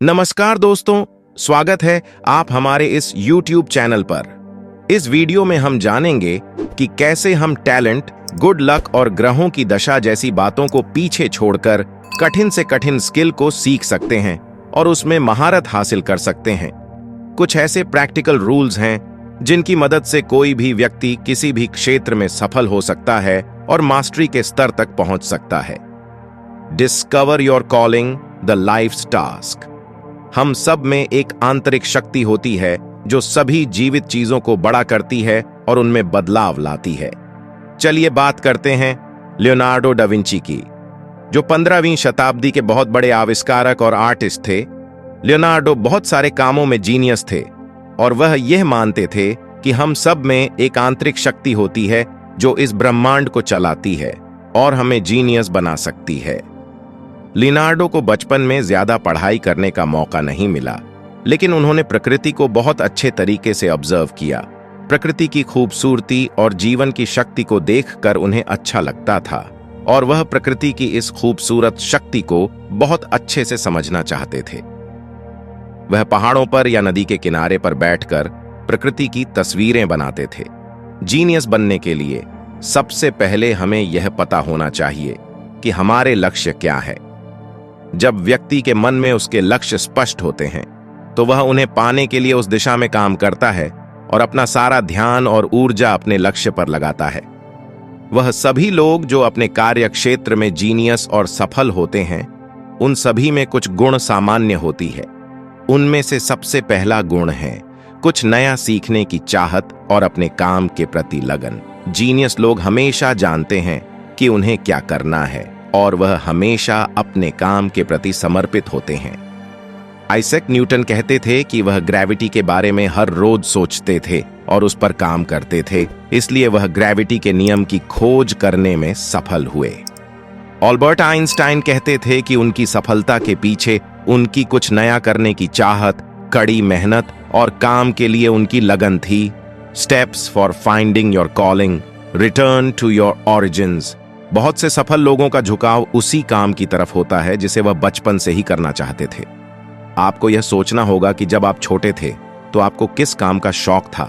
नमस्कार दोस्तों, स्वागत है आप हमारे इस YouTube चैनल पर। इस वीडियो में हम जानेंगे कि कैसे हम टैलेंट, गुड लक और ग्रहों की दशा जैसी बातों को पीछे छोड़कर कठिन से कठिन स्किल को सीख सकते हैं और उसमें महारत हासिल कर सकते हैं। कुछ ऐसे प्रैक्टिकल रूल्स हैं जिनकी मदद से कोई भी व्यक्ति किसी भी क्षेत्र में सफल हो सकता है और मास्टरी के स्तर तक पहुंच सकता है। Discover your calling, the life's task. हम सब में एक आंतरिक शक्ति होती है जो सभी जीवित चीजों को बड़ा करती है और उनमें बदलाव लाती है। चलिए बात करते हैं लियोनार्डो डा विंची की, जो 15वीं शताब्दी के बहुत बड़े आविष्कारक और आर्टिस्ट थे। लियोनार्डो बहुत सारे कामों में जीनियस थे और वह यह मानते थे कि हम सब में एक आंतरिक शक्ति होती है जो इस ब्रह्मांड को चलाती है और हमें जीनियस बना सकती है। लियोनार्डो को बचपन में ज्यादा पढ़ाई करने का मौका नहीं मिला, लेकिन उन्होंने प्रकृति को बहुत अच्छे तरीके से ऑब्जर्व किया। प्रकृति की खूबसूरती और जीवन की शक्ति को देखकर उन्हें अच्छा लगता था और वह प्रकृति की इस खूबसूरत शक्ति को बहुत अच्छे से समझना चाहते थे। वह पहाड़ों पर या नदी के किनारे पर बैठकर प्रकृति की तस्वीरें बनाते थे। जीनियस बनने के लिए सबसे पहले हमें यह पता होना चाहिए कि हमारे लक्ष्य क्या है। जब व्यक्ति के मन में उसके लक्ष्य स्पष्ट होते हैं तो वह उन्हें पाने के लिए उस दिशा में काम करता है और अपना सारा ध्यान और ऊर्जा अपने लक्ष्य पर लगाता है। वह सभी लोग जो अपने कार्य क्षेत्र में जीनियस और सफल होते हैं, उन सभी में कुछ गुण सामान्य होती है। उनमें से सबसे पहला गुण है कुछ नया सीखने की चाहत और अपने काम के प्रति लगन। जीनियस लोग हमेशा जानते हैं कि उन्हें क्या करना है और वह हमेशा अपने काम के प्रति समर्पित होते हैं। आइजैक न्यूटन कहते थे कि वह ग्रेविटी के बारे में हर रोज सोचते थे और उस पर काम करते थे, इसलिए वह ग्रेविटी के नियम की खोज करने में सफल हुए। अल्बर्ट आइंस्टाइन कहते थे कि उनकी सफलता के पीछे उनकी कुछ नया करने की चाहत, कड़ी मेहनत और काम के लिए उनकी लगन थी। Steps for finding your calling, return to your origins. बहुत से सफल लोगों का झुकाव उसी काम की तरफ होता है जिसे वह बचपन से ही करना चाहते थे। आपको यह सोचना होगा कि जब आप छोटे थे तो आपको किस काम का शौक था।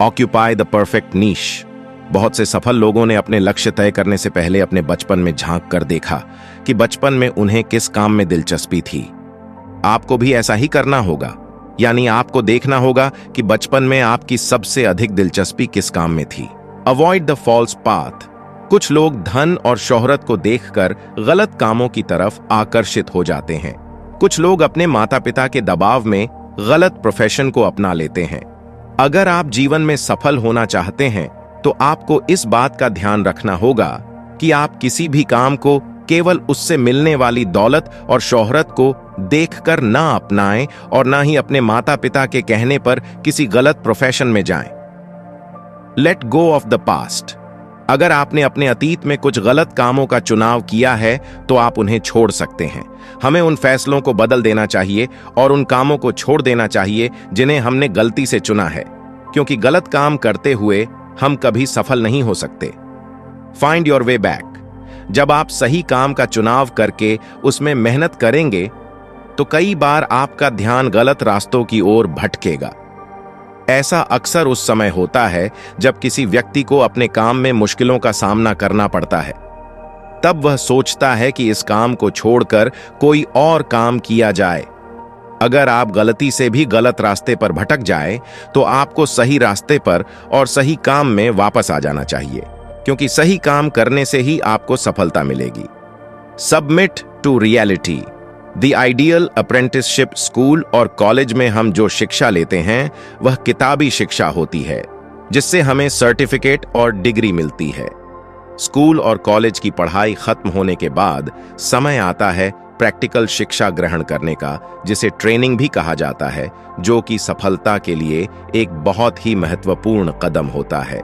ऑक्यूपाई द परफेक्ट नीश। बहुत से सफल लोगों ने अपने लक्ष्य तय करने से पहले अपने बचपन में झांक कर देखा कि बचपन में उन्हें किस काम में दिलचस्पी थी। आपको भी ऐसा ही करना होगा, यानी आपको देखना होगा कि बचपन में आपकी सबसे अधिक दिलचस्पी किस काम में थी। Avoid the false path. कुछ लोग धन और शोहरत को देखकर गलत कामों की तरफ आकर्षित हो जाते हैं। कुछ लोग अपने माता पिता के दबाव में गलत प्रोफेशन को अपना लेते हैं। अगर आप जीवन में सफल होना चाहते हैं तो आपको इस बात का ध्यान रखना होगा कि आप किसी भी काम को केवल उससे मिलने वाली दौलत और शोहरत को देखकर ना अपनाएं और ना ही अपने माता पिता के कहने पर किसी गलत प्रोफेशन में जाएं। Let go of the past. अगर आपने अपने अतीत में कुछ गलत कामों का चुनाव किया है तो आप उन्हें छोड़ सकते हैं। हमें उन फैसलों को बदल देना चाहिए और उन कामों को छोड़ देना चाहिए जिन्हें हमने गलती से चुना है, क्योंकि गलत काम करते हुए हम कभी सफल नहीं हो सकते। Find your way back. जब आप सही काम का चुनाव करके उसमें मेहनत करेंगे तो कई बार आपका ध्यान गलत रास्तों की ओर भटकेगा। ऐसा अक्सर उस समय होता है जब किसी व्यक्ति को अपने काम में मुश्किलों का सामना करना पड़ता है। तब वह सोचता है कि इस काम को छोड़कर कोई और काम किया जाए। अगर आप गलती से भी गलत रास्ते पर भटक जाए तो आपको सही रास्ते पर और सही काम में वापस आ जाना चाहिए, क्योंकि सही काम करने से ही आपको सफलता मिलेगी। Submit to reality. The ideal apprenticeship. School और कॉलेज में हम जो शिक्षा लेते हैं वह किताबी शिक्षा होती है, जिससे हमें सर्टिफिकेट और डिग्री मिलती है। स्कूल और कॉलेज की पढ़ाई खत्म होने के बाद समय आता है प्रैक्टिकल शिक्षा ग्रहण करने का, जिसे ट्रेनिंग भी कहा जाता है, जो कि सफलता के लिए एक बहुत ही महत्वपूर्ण कदम होता है।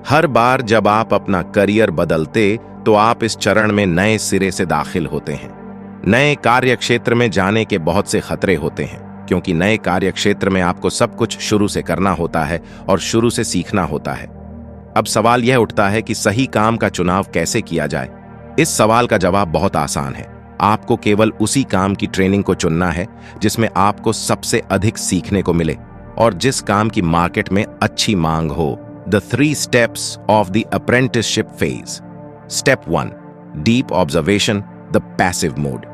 हर बार जब आप अपना करियर बदलते तो आप इस चरण में नए सिरे से दाखिल होते हैं। नए कार्य क्षेत्र में जाने के बहुत से खतरे होते हैं, क्योंकि नए कार्य क्षेत्र में आपको सब कुछ शुरू से करना होता है और शुरू से सीखना होता है। अब सवाल यह उठता है कि सही काम का चुनाव कैसे किया जाए। इस सवाल का जवाब बहुत आसान है। आपको केवल उसी काम की ट्रेनिंग को चुनना है जिसमें आपको सबसे अधिक सीखने को मिले और जिस काम की मार्केट में अच्छी मांग हो। The 3 steps of the apprenticeship phase. Step 1, deep observation, the passive mode.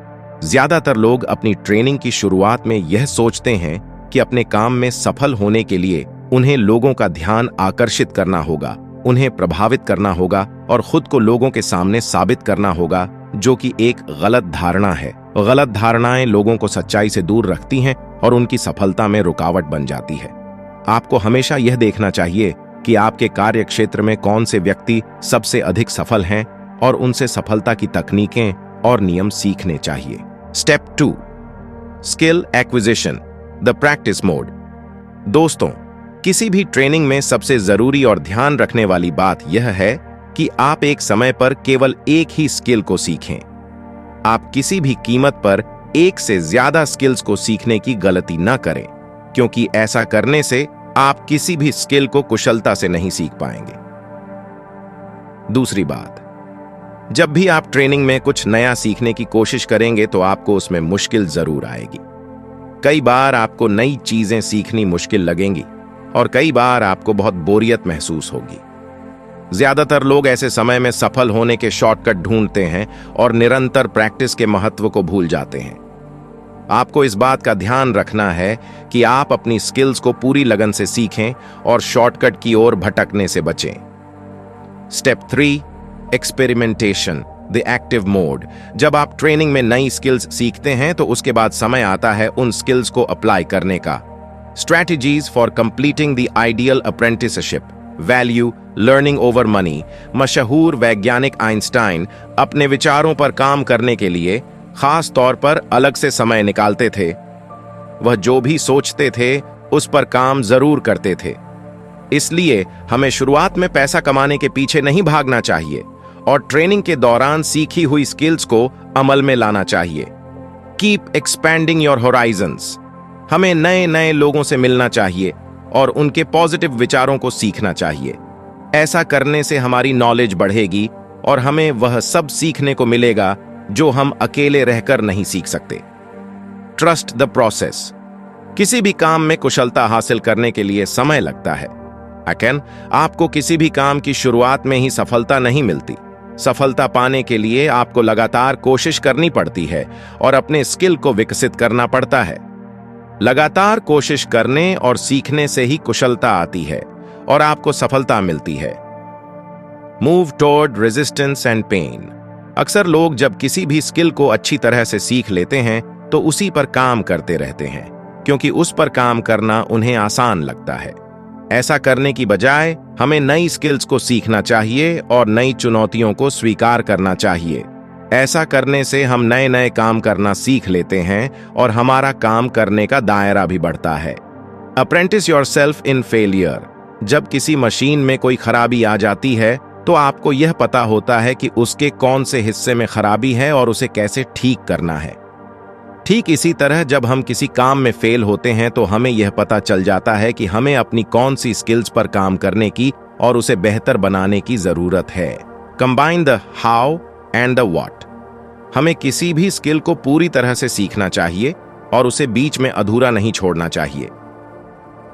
ज्यादातर लोग अपनी ट्रेनिंग की शुरुआत में यह सोचते हैं कि अपने काम में सफल होने के लिए उन्हें लोगों का ध्यान आकर्षित करना होगा, उन्हें प्रभावित करना होगा और खुद को लोगों के सामने साबित करना होगा, जो कि एक गलत धारणा है। गलत धारणाएं लोगों को सच्चाई से दूर रखती हैं और उनकी सफलता में रुकावट बन जाती है। आपको हमेशा यह देखना चाहिए कि आपके कार्य क्षेत्र में कौन से व्यक्ति सबसे अधिक सफल हैं और उनसे सफलता की तकनीकें और नियम सीखने चाहिए। Step 2, skill acquisition, the practice mode. दोस्तों, किसी भी ट्रेनिंग में सबसे जरूरी और ध्यान रखने वाली बात यह है कि आप एक समय पर केवल एक ही स्किल को सीखें। आप किसी भी कीमत पर एक से ज्यादा स्किल्स को सीखने की गलती न करें, क्योंकि ऐसा करने से आप किसी भी स्किल को कुशलता से नहीं सीख पाएंगे। दूसरी बात, जब भी आप ट्रेनिंग में कुछ नया सीखने की कोशिश करेंगे तो आपको उसमें मुश्किल जरूर आएगी। कई बार आपको नई चीजें सीखनी मुश्किल लगेंगी और कई बार आपको बहुत बोरियत महसूस होगी। ज्यादातर लोग ऐसे समय में सफल होने के शॉर्टकट ढूंढते हैं और निरंतर प्रैक्टिस के महत्व को भूल जाते हैं। आपको इस बात का ध्यान रखना है कि आप अपनी स्किल्स को पूरी लगन से सीखें और शॉर्टकट की ओर भटकने से बचें। Step 3, experimentation, the active mode. जब आप ट्रेनिंग में नई स्किल्स सीखते हैं तो उसके बाद समय आता है उन स्किल्स को अप्लाई करने का। Strategies for completing the ideal apprenticeship, value, learning over money. मशहूर वैज्ञानिक आइंस्टाइन अपने विचारों पर काम करने के लिए खास तौर पर अलग से समय निकालते थे। वह जो भी सोचते थे उस पर काम जरूर करते थे। इसलिए हमें शुरुआत में पैसा कमाने के पीछे नहीं भागना चाहिए और ट्रेनिंग के दौरान सीखी हुई स्किल्स को अमल में लाना चाहिए। Keep expanding your Horizons. हमें नए नए लोगों से मिलना चाहिए और उनके पॉजिटिव विचारों को सीखना चाहिए। ऐसा करने से हमारी नॉलेज बढ़ेगी और हमें वह सब सीखने को मिलेगा जो हम अकेले रहकर नहीं सीख सकते। Trust the process. किसी भी काम में कुशलता हासिल करने के लिए समय लगता है। आपको किसी भी काम की शुरुआत में ही सफलता नहीं मिलती। सफलता पाने के लिए आपको लगातार कोशिश करनी पड़ती है और अपने स्किल को विकसित करना पड़ता है। लगातार कोशिश करने और सीखने से ही कुशलता आती है और आपको सफलता मिलती है। Move toward resistance and pain. अक्सर लोग जब किसी भी स्किल को अच्छी तरह से सीख लेते हैं तो उसी पर काम करते रहते हैं, क्योंकि उस पर काम करना उन्हें आसान लगता है। ऐसा करने की बजाय हमें नई स्किल्स को सीखना चाहिए और नई चुनौतियों को स्वीकार करना चाहिए। ऐसा करने से हम नए नए काम करना सीख लेते हैं और हमारा काम करने का दायरा भी बढ़ता है। Apprentice yourself in failure. जब किसी मशीन में कोई खराबी आ जाती है तो आपको यह पता होता है कि उसके कौन से हिस्से में खराबी है और उसे कैसे ठीक करना है। ठीक इसी तरह जब हम किसी काम में फेल होते हैं तो हमें यह पता चल जाता है कि हमें अपनी कौन सी स्किल्स पर काम करने की और उसे बेहतर बनाने की जरूरत है। Combine the how and the what. हमें किसी भी स्किल को पूरी तरह से सीखना चाहिए और उसे बीच में अधूरा नहीं छोड़ना चाहिए।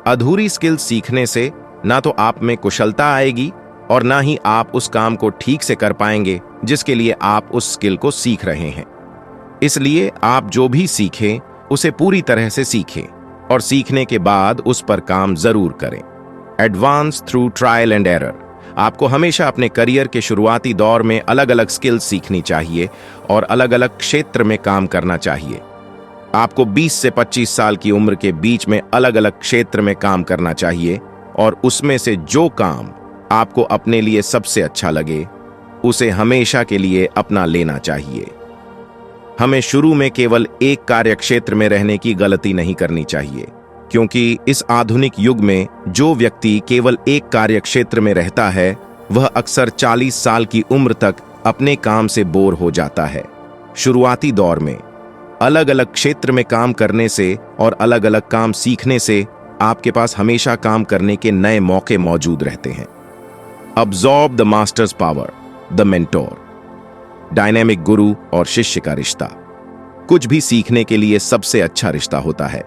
अधूरी स्किल सीखने से ना तो आप में कुशलता आएगी और ना ही आप उस काम को ठीक से कर पाएंगे जिसके लिए आप उस स्किल को सीख रहे हैं। इसलिए आप जो भी सीखें उसे पूरी तरह से सीखें और सीखने के बाद उस पर काम जरूर करें। Advance through trial and error. आपको हमेशा अपने करियर के शुरुआती दौर में अलग अलग स्किल्स सीखनी चाहिए और अलग अलग क्षेत्र में काम करना चाहिए। आपको 20 से 25 साल की उम्र के बीच में अलग अलग क्षेत्र में काम करना चाहिए और उसमें से जो काम आपको अपने लिए सबसे अच्छा लगे उसे हमेशा के लिए अपना लेना चाहिए। हमें शुरू में केवल एक कार्य क्षेत्र में रहने की गलती नहीं करनी चाहिए, क्योंकि इस आधुनिक युग में जो व्यक्ति केवल एक कार्य क्षेत्र में रहता है वह अक्सर 40 साल की उम्र तक अपने काम से बोर हो जाता है। शुरुआती दौर में अलग अलग क्षेत्र में काम करने से और अलग अलग काम सीखने से आपके पास हमेशा काम करने के नए मौके मौजूद रहते हैं। Absorb the masters power, the mentor. Dynamic गुरु और शिष्य का रिश्ता। कुछ भी सीखने के लिए सबसे अच्छा रिश्ता होता है।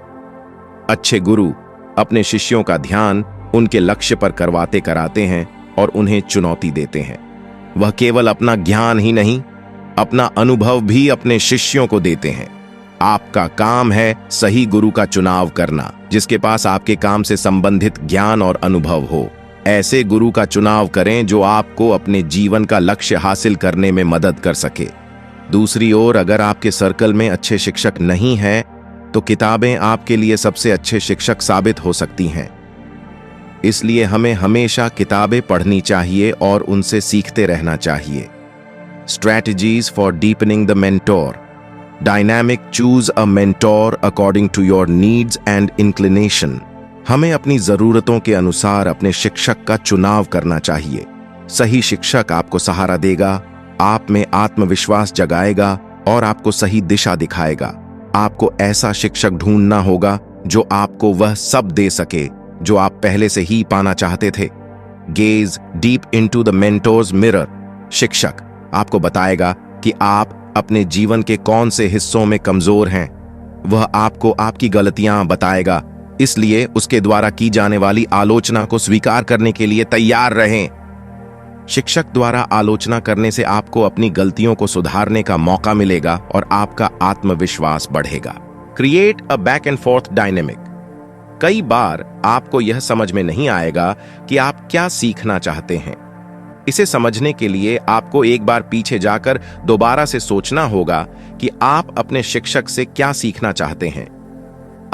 अच्छे गुरु अपने शिष्यों का ध्यान उनके लक्ष्य पर करवाते कराते हैं और उन्हें चुनौती देते हैं। वह केवल अपना ज्ञान ही नहीं, अपना अनुभव भी अपने शिष्यों को देते हैं। आपका काम है सही गुरु का चुनाव करना, जिसके पास आपके काम से संबंधित ज्ञान और अनुभव हो। ऐसे गुरु का चुनाव करें जो आपको अपने जीवन का लक्ष्य हासिल करने में मदद कर सके। दूसरी ओर, अगर आपके सर्कल में अच्छे शिक्षक नहीं हैं, तो किताबें आपके लिए सबसे अच्छे शिक्षक साबित हो सकती हैं। इसलिए हमें हमेशा किताबें पढ़नी चाहिए और उनसे सीखते रहना चाहिए। Strategies for deepening the mentor. Dynamic, choose a mentor according to your needs and inclination. हमें अपनी जरूरतों के अनुसार अपने शिक्षक का चुनाव करना चाहिए। सही शिक्षक आपको सहारा देगा, आप में आत्मविश्वास जगाएगा और आपको सही दिशा दिखाएगा। आपको ऐसा शिक्षक ढूंढना होगा जो आपको वह सब दे सके जो आप पहले से ही पाना चाहते थे। Gaze deep into the mentor's mirror. शिक्षक आपको बताएगा कि आप अपने जीवन के कौन से हिस्सों में कमजोर हैं। वह आपको आपकी गलतियां बताएगा, इसलिए उसके द्वारा की जाने वाली आलोचना को स्वीकार करने के लिए तैयार रहें। शिक्षक द्वारा आलोचना करने से आपको अपनी गलतियों को सुधारने का मौका मिलेगा और आपका आत्मविश्वास बढ़ेगा। Create a back and fourth dynamic. कई बार आपको यह समझ में नहीं आएगा कि आप क्या सीखना चाहते हैं। इसे समझने के लिए आपको एक बार पीछे जाकर दोबारा से सोचना होगा कि आप अपने शिक्षक से क्या सीखना चाहते हैं।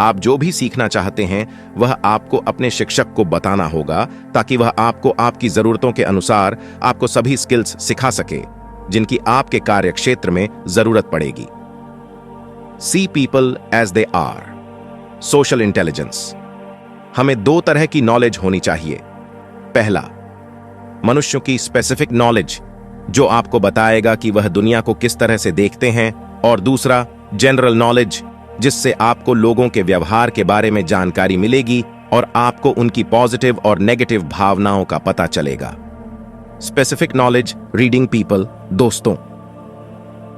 आप जो भी सीखना चाहते हैं वह आपको अपने शिक्षक को बताना होगा, ताकि वह आपको आपकी जरूरतों के अनुसार आपको सभी स्किल्स सिखा सके जिनकी आपके कार्य क्षेत्र में जरूरत पड़ेगी। See people as they are. Social intelligence. हमें दो तरह की नॉलेज होनी चाहिए। पहला, मनुष्यों की स्पेसिफिक नॉलेज जो आपको बताएगा कि वह दुनिया को किस तरह से देखते हैं, और दूसरा, जनरल नॉलेज जिससे आपको लोगों के व्यवहार के बारे में जानकारी मिलेगी और आपको उनकी पॉजिटिव और नेगेटिव भावनाओं का पता चलेगा। Specific knowledge, reading people. दोस्तों,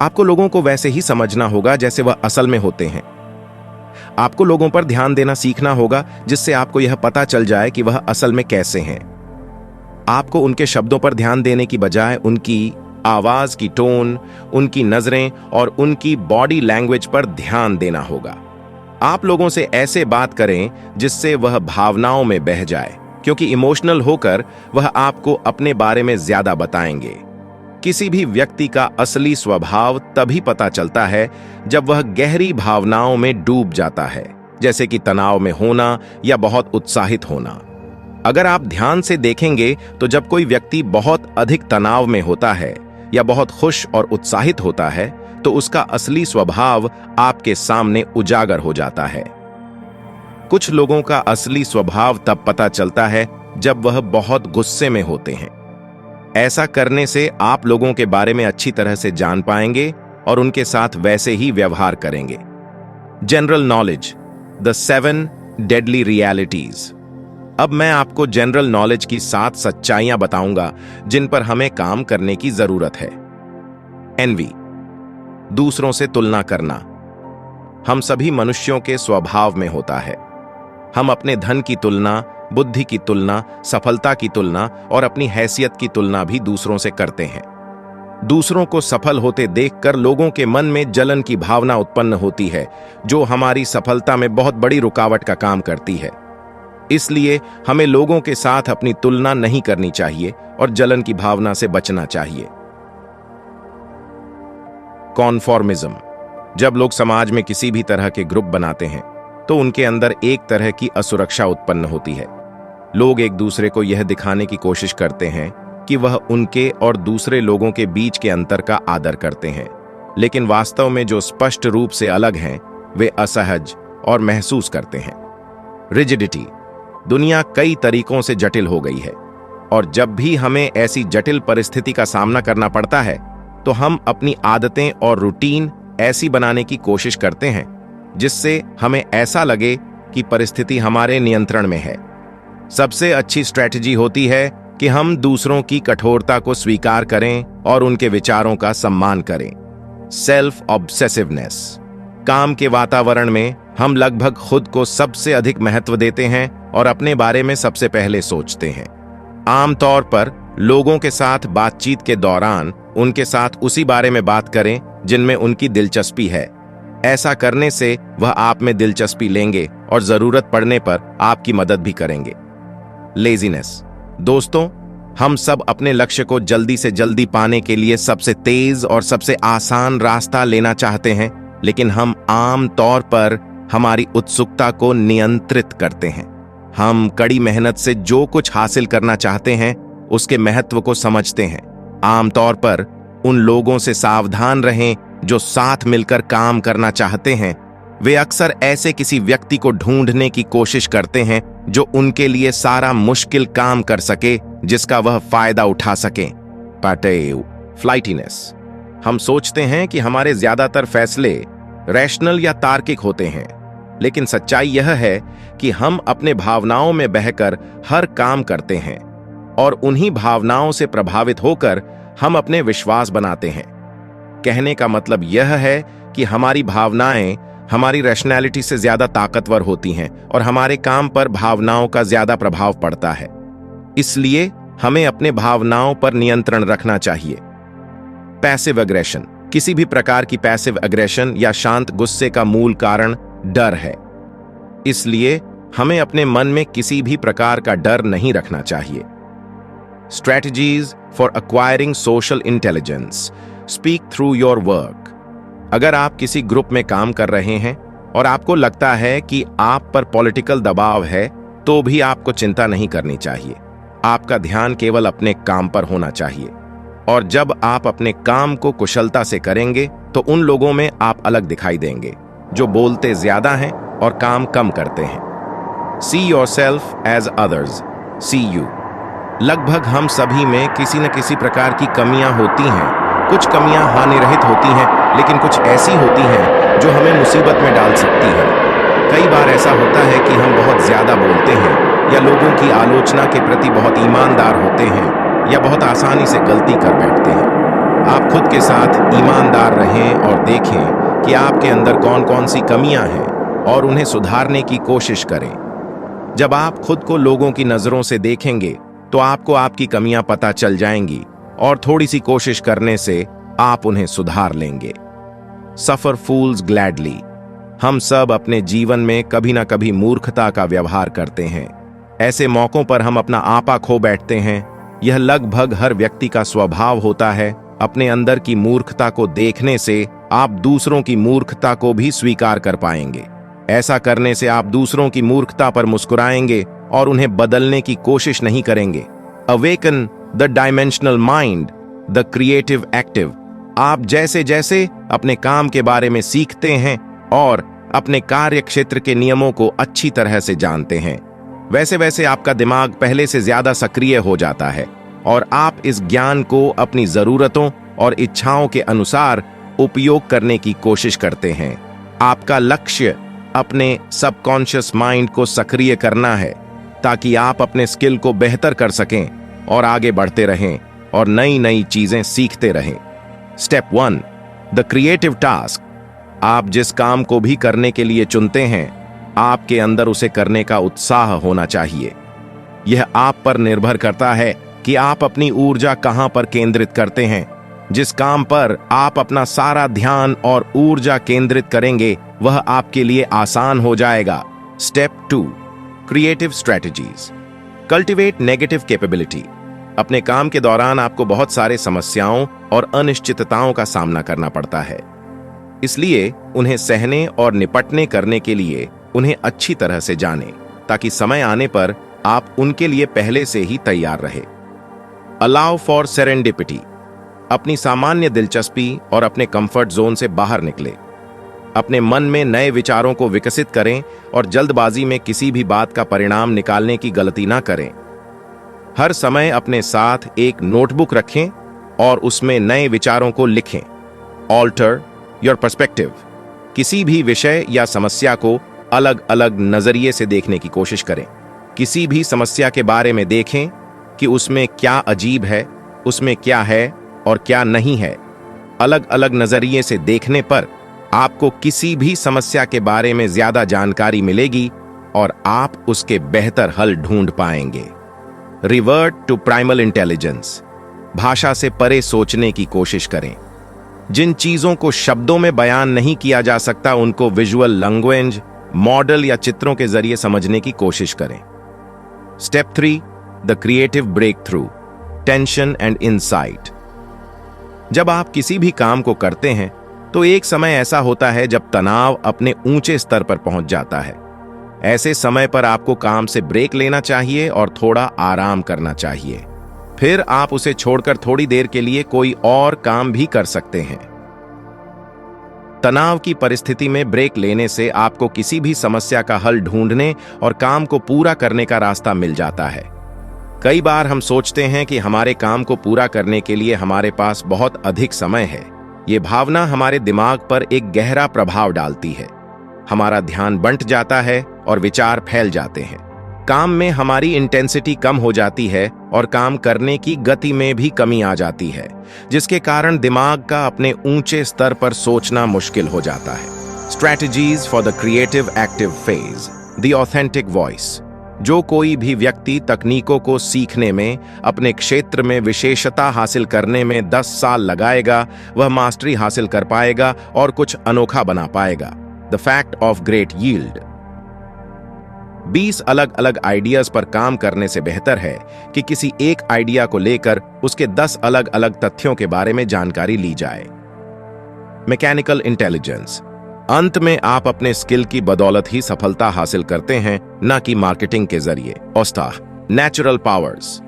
आपको लोगों को वैसे ही समझना होगा जैसे वह असल में होते हैं। आपको लोगों पर ध्यान देना सीखना होगा जिससे आपको यह पता चल जाए कि वह असल में कैसे हैं। आपको उनके शब्दों पर ध्यान देने की बजाय उनकी आवाज की टोन, उनकी नजरें और उनकी बॉडी लैंग्वेज पर ध्यान देना होगा। आप लोगों से ऐसे बात करें जिससे वह भावनाओं में बह जाए, क्योंकि इमोशनल होकर वह आपको अपने बारे में ज्यादा बताएंगे। किसी भी व्यक्ति का असली स्वभाव तभी पता चलता है जब वह गहरी भावनाओं में डूब जाता है, जैसे कि तनाव में होना या बहुत उत्साहित होना। अगर आप ध्यान से देखेंगे तो जब कोई व्यक्ति बहुत अधिक तनाव में होता है या बहुत खुश और उत्साहित होता है, तो उसका असली स्वभाव आपके सामने उजागर हो जाता है। कुछ लोगों का असली स्वभाव तब पता चलता है जब वह बहुत गुस्से में होते हैं। ऐसा करने से आप लोगों के बारे में अच्छी तरह से जान पाएंगे और उनके साथ वैसे ही व्यवहार करेंगे। General knowledge, the 7 deadly realities. अब मैं आपको जनरल नॉलेज की 7 सच्चाइयां बताऊंगा जिन पर हमें काम करने की जरूरत है। एनवी, दूसरों से तुलना करना। हम सभी मनुष्यों के स्वभाव में होता है। हम अपने धन की तुलना, बुद्धि की तुलना, सफलता की तुलना और अपनी हैसियत की तुलना भी दूसरों से करते हैं। दूसरों को सफल होते देखकर लोगों के मन में जलन की भावना उत्पन्न होती है, जो हमारी सफलता में बहुत बड़ी रुकावट का काम करती है। इसलिए हमें लोगों के साथ अपनी तुलना नहीं करनी चाहिए और जलन की भावना से बचना चाहिए। कॉन्फॉर्मिज्म। जब लोग समाज में किसी भी तरह के ग्रुप बनाते हैं तो उनके अंदर एक तरह की असुरक्षा उत्पन्न होती है। लोग एक दूसरे को यह दिखाने की कोशिश करते हैं कि वह उनके और दूसरे लोगों के बीच के अंतर का आदर करते हैं, लेकिन वास्तव में जो स्पष्ट रूप से अलग हैं वे असहज और महसूस करते हैं। रिजिडिटी। दुनिया कई तरीकों से जटिल हो गई है और जब भी हमें ऐसी जटिल परिस्थिति का सामना करना पड़ता है तो हम अपनी आदतें और रूटीन ऐसी बनाने की कोशिश करते हैं जिससे हमें ऐसा लगे कि परिस्थिति हमारे नियंत्रण में है। सबसे अच्छी स्ट्रेटजी होती है कि हम दूसरों की कठोरता को स्वीकार करें और उनके विचारों का सम्मान करें। सेल्फ ऑब्सेसिवनेस। काम के वातावरण में हम लगभग खुद को सबसे अधिक महत्व देते हैं और अपने बारे में सबसे पहले सोचते हैं। आमतौर पर लोगों के साथ बातचीत के दौरान उनके साथ उसी बारे में बात करें जिनमें उनकी दिलचस्पी है। ऐसा करने से वह आप में दिलचस्पी लेंगे और जरूरत पड़ने पर आपकी मदद भी करेंगे। लेजीनेस। दोस्तों, हम सब अपने लक्ष्य को जल्दी से जल्दी पाने के लिए सबसे तेज और सबसे आसान रास्ता लेना चाहते हैं, लेकिन हम आम तौर पर हमारी उत्सुकता को नियंत्रित करते हैं। हम कड़ी मेहनत से जो कुछ हासिल करना चाहते हैं उसके महत्व को समझते हैं। आमतौर पर उन लोगों से सावधान रहें जो साथ मिलकर काम करना चाहते हैं। वे अक्सर ऐसे किसी व्यक्ति को ढूंढने की कोशिश करते हैं जो उनके लिए सारा मुश्किल काम कर सके, जिसका वह फायदा उठा सके। पैटेव। फ्लाइटीनेस। हम सोचते हैं कि हमारे ज्यादातर फैसले रैशनल या तार्किक होते हैं, लेकिन सच्चाई यह है कि हम अपने भावनाओं में बहकर हर काम करते हैं और उन्हीं भावनाओं से प्रभावित होकर हम अपने विश्वास बनाते हैं। कहने का मतलब यह है कि हमारी भावनाएं हमारी रैशनैलिटी से ज्यादा ताकतवर होती हैं और हमारे काम पर भावनाओं का ज्यादा प्रभाव पड़ता है। इसलिए हमें अपने भावनाओं पर नियंत्रण रखना चाहिए। Passive aggression. किसी भी प्रकार की पैसिव एग्रेशन या शांत गुस्से का मूल कारण डर है। इसलिए हमें अपने मन में किसी भी प्रकार का डर नहीं रखना चाहिए। Strategies for acquiring social intelligence. Speak through your work. अगर आप किसी ग्रुप में काम कर रहे हैं और आपको लगता है कि आप पर पॉलिटिकल दबाव है, तो भी आपको चिंता नहीं करनी चाहिए। आपका ध्यान केवल अपने काम पर होना चाहिए, और जब आप अपने काम को कुशलता से करेंगे तो उन लोगों में आप अलग दिखाई देंगे जो बोलते ज्यादा हैं और काम कम करते हैं। See yourself as others see you. लगभग हम सभी में किसी न किसी प्रकार की कमियां होती हैं। कुछ कमियां हानिरहित होती हैं, लेकिन कुछ ऐसी होती हैं जो हमें मुसीबत में डाल सकती हैं। कई बार ऐसा होता है कि हम बहुत ज्यादा बोलते हैं या लोगों की आलोचना के प्रति बहुत ईमानदार होते हैं या बहुत आसानी से गलती कर बैठते हैं। आप खुद के साथ ईमानदार रहें और देखें कि आपके अंदर कौन कौन सी कमियां हैं और उन्हें सुधारने की कोशिश करें। जब आप खुद को लोगों की नजरों से देखेंगे तो आपको आपकी कमियां पता चल जाएंगी और थोड़ी सी कोशिश करने से आप उन्हें सुधार लेंगे। सफर फूल्स ग्लैडली। हम सब अपने जीवन में कभी ना कभी मूर्खता का व्यवहार करते हैं। ऐसे मौकों पर हम अपना आपा खो बैठते हैं। यह लगभग हर व्यक्ति का स्वभाव होता है। अपने अंदर की मूर्खता को देखने से आप दूसरों की मूर्खता को भी स्वीकार कर पाएंगे। ऐसा करने से आप दूसरों की मूर्खता पर मुस्कुराएंगे और उन्हें बदलने की कोशिश नहीं करेंगे। Awaken the dimensional mind, the creative active. आप जैसे जैसे अपने काम के बारे में सीखते हैं और अपने कार्य क्षेत्र के नियमों को अच्छी तरह से जानते हैं, वैसे वैसे आपका दिमाग पहले से ज्यादा सक्रिय हो जाता है और आप इस ज्ञान को अपनी जरूरतों और इच्छाओं के अनुसार उपयोग करने की कोशिश करते हैं। आपका लक्ष्य अपने सबकॉन्शियस माइंड को सक्रिय करना है ताकि आप अपने स्किल को बेहतर कर सकें और आगे बढ़ते रहें और नई नई चीजें सीखते रहें। Step 1, the creative task. आप जिस काम को भी करने के लिए चुनते हैं, आपके अंदर उसे करने का उत्साह होना चाहिए। यह आप पर निर्भर करता है कि आप अपनी ऊर्जा कहां पर केंद्रित करते हैं। जिस काम पर आप अपना सारा ध्यान और ऊर्जा केंद्रित करेंगे, वह आपके लिए आसान हो जाएगा। Step 2, creative strategies. Cultivate negative capability. अपने काम के दौरान आपको बहुत सारे समस्याओं और अनिश्चितताओं का सामना करना पड़ता है, इसलिए उन्हें सहने और निपटने करने के लिए उन्हें अच्छी तरह से जानें ताकि समय आने पर आप उनके लिए पहले से ही तैयार रहे। Allow for serendipity. अपनी सामान्य दिलचस्पी और अपने कंफर्ट जोन से बाहर निकले। अपने मन में नए विचारों को विकसित करें और जल्दबाजी में किसी भी बात का परिणाम निकालने की गलती ना करें। हर समय अपने साथ एक नोटबुक रखें और उसमें नए विचारों को लिखें। Alter your perspective. किसी भी विषय या समस्या को अलग अलग नजरिए से देखने की कोशिश करें। किसी भी समस्या के बारे में देखें कि उसमें क्या अजीब है, उसमें क्या है और क्या नहीं है। अलग अलग नजरिए से देखने पर आपको किसी भी समस्या के बारे में ज्यादा जानकारी मिलेगी और आप उसके बेहतर हल ढूंढ पाएंगे। Revert to primal intelligence. भाषा से परे सोचने की कोशिश करें। जिन चीजों को शब्दों में बयान नहीं किया जा सकता उनको विजुअल लैंग्वेज, मॉडल या चित्रों के जरिए समझने की कोशिश करें। Step 3, the creative breakthrough, tension and insight. जब आप किसी भी काम को करते हैं तो एक समय ऐसा होता है जब तनाव अपने ऊंचे स्तर पर पहुंच जाता है। ऐसे समय पर आपको काम से ब्रेक लेना चाहिए और थोड़ा आराम करना चाहिए। फिर आप उसे छोड़कर थोड़ी देर के लिए कोई और काम भी कर सकते हैं। तनाव की परिस्थिति में ब्रेक लेने से आपको किसी भी समस्या का हल ढूंढने और काम को पूरा करने का रास्ता मिल जाता है। कई बार हम सोचते हैं कि हमारे काम को पूरा करने के लिए हमारे पास बहुत अधिक समय है। ये भावना हमारे दिमाग पर एक गहरा प्रभाव डालती है। हमारा ध्यान बंट जाता है और विचार फैल जाते हैं। काम में हमारी इंटेंसिटी कम हो जाती है और काम करने की गति में भी कमी आ जाती है, जिसके कारण दिमाग का अपने ऊंचे स्तर पर सोचना मुश्किल हो जाता है। Strategies for the creative active phase, the authentic voice. जो कोई भी व्यक्ति तकनीकों को सीखने में, अपने क्षेत्र में विशेषता हासिल करने में 10 साल लगाएगा, वह मास्टरी हासिल कर पाएगा और कुछ अनोखा बना पाएगा। The fact of great yield. 20 अलग अलग आइडियाज पर काम करने से बेहतर है कि किसी एक आइडिया को लेकर उसके 10 अलग अलग तथ्यों के बारे में जानकारी ली जाए। Mechanical intelligence. अंत में आप अपने स्किल की बदौलत ही सफलता हासिल करते हैं, न कि मार्केटिंग के जरिए। ओस्टा, नेचुरल पावर्स।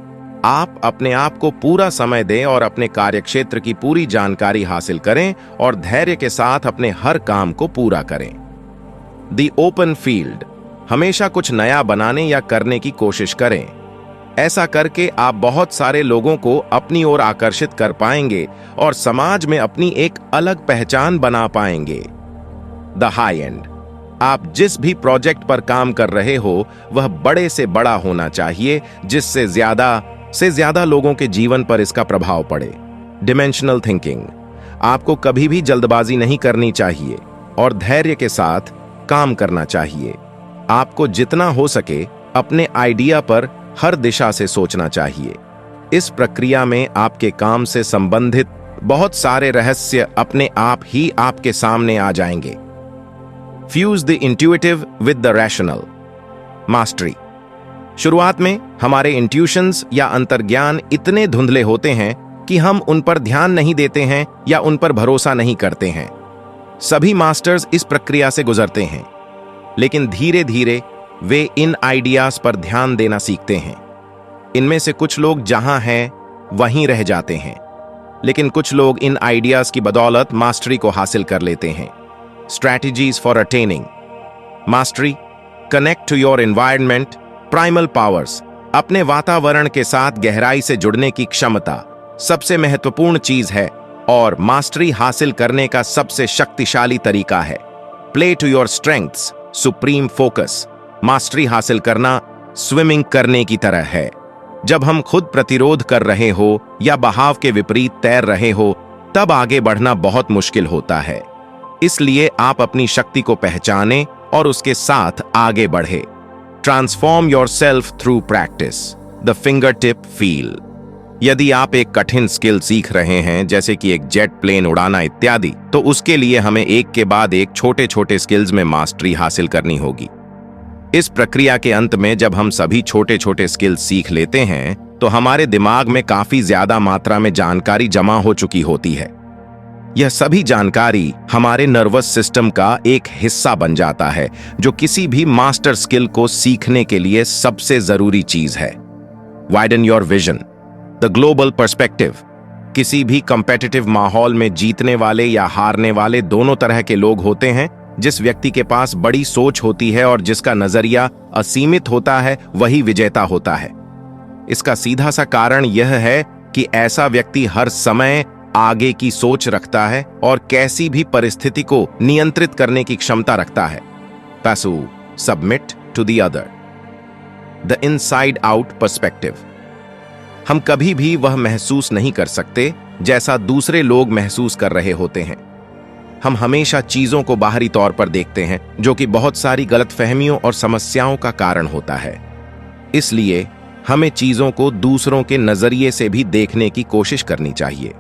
आप अपने आप को पूरा समय दें और अपने कार्यक्षेत्र की पूरी जानकारी हासिल करें और धैर्य के साथ अपने हर काम को पूरा करें। The open field. हमेशा कुछ नया बनाने या करने की कोशिश करें। ऐसा करके आप बहुत सारे लोगों को अपनी ओर आकर्षित कर पाएंगे और समाज में अपनी एक अलग पहचान बना पाएंगे। The high and. आप जिस भी प्रोजेक्ट पर काम कर रहे हो वह बड़े से बड़ा होना चाहिए, जिससे ज्यादा लोगों के जीवन पर इसका प्रभाव पड़े। Dimensional thinking. आपको कभी भी जल्दबाजी नहीं करनी चाहिए और धैर्य के साथ काम करना चाहिए। आपको जितना हो सके अपने आइडिया पर हर दिशा से सोचना चाहिए। इस प्रक्रिया में आपके काम से संबंधित बहुत सारे रहस्य अपने आप ही आपके सामने आ जाएंगे। Fuse the intuitive with the rational. Mastery. शुरुआत में हमारे इंट्यूशंस या अंतर्ज्ञान इतने धुंधले होते हैं कि हम उन पर ध्यान नहीं देते हैं या उन पर भरोसा नहीं करते हैं। सभी मास्टर्स इस प्रक्रिया से गुजरते हैं, लेकिन धीरे धीरे वे इन आइडियाज पर ध्यान देना सीखते हैं। इनमें से कुछ लोग जहां हैं वहीं रह जाते हैं, लेकिन कुछ लोग इन आइडियाज की बदौलत मास्टरी को हासिल कर लेते हैं। Strategies for attaining mastery. Connect to your environment. Primal powers. अपने वातावरण के साथ गहराई से जुड़ने की क्षमता सबसे महत्वपूर्ण चीज है और मास्टरी हासिल करने का सबसे शक्तिशाली तरीका है। Play to your strengths. Supreme focus. Mastery हासिल करना स्विमिंग करने की तरह है। जब हम खुद प्रतिरोध कर रहे हो या बहाव के विपरीत तैर रहे हो, तब आगे बढ़ना बहुत मुश्किल होता है। इसलिए आप अपनी शक्ति को पहचानें और उसके साथ आगे बढ़े। Transform yourself through practice. The finger tip feel. यदि आप एक कठिन स्किल सीख रहे हैं, जैसे कि एक जेट प्लेन उड़ाना इत्यादि, तो उसके लिए हमें एक के बाद एक छोटे छोटे स्किल्स में मास्टरी हासिल करनी होगी। इस प्रक्रिया के अंत में जब हम सभी छोटे छोटे स्किल्स सीख लेते हैं, तो हमारे दिमाग में काफी ज्यादा मात्रा में जानकारी जमा हो चुकी होती है। यह सभी जानकारी हमारे नर्वस सिस्टम का एक हिस्सा बन जाता है, जो किसी भी मास्टर स्किल को सीखने के लिए सबसे जरूरी चीज है। Widen your vision. The global perspective. किसी भी कॉम्पिटिटिव माहौल में जीतने वाले या हारने वाले दोनों तरह के लोग होते हैं। जिस व्यक्ति के पास बड़ी सोच होती है और जिसका नजरिया असीमित होता है, वही विजेता होता है। इसका सीधा सा कारण यह है कि ऐसा व्यक्ति हर समय आगे की सोच रखता है और कैसी भी परिस्थिति को नियंत्रित करने की क्षमता रखता है। पैसू submit to the other. The inside out perspective. हम कभी भी वह महसूस नहीं कर सकते जैसा दूसरे लोग महसूस कर रहे होते हैं। हम हमेशा चीजों को बाहरी तौर पर देखते हैं, जो कि बहुत सारी गलतफहमियों और समस्याओं का कारण होता है। इसलिए हमें चीजों को दूसरों के नजरिए से भी देखने की कोशिश करनी चाहिए।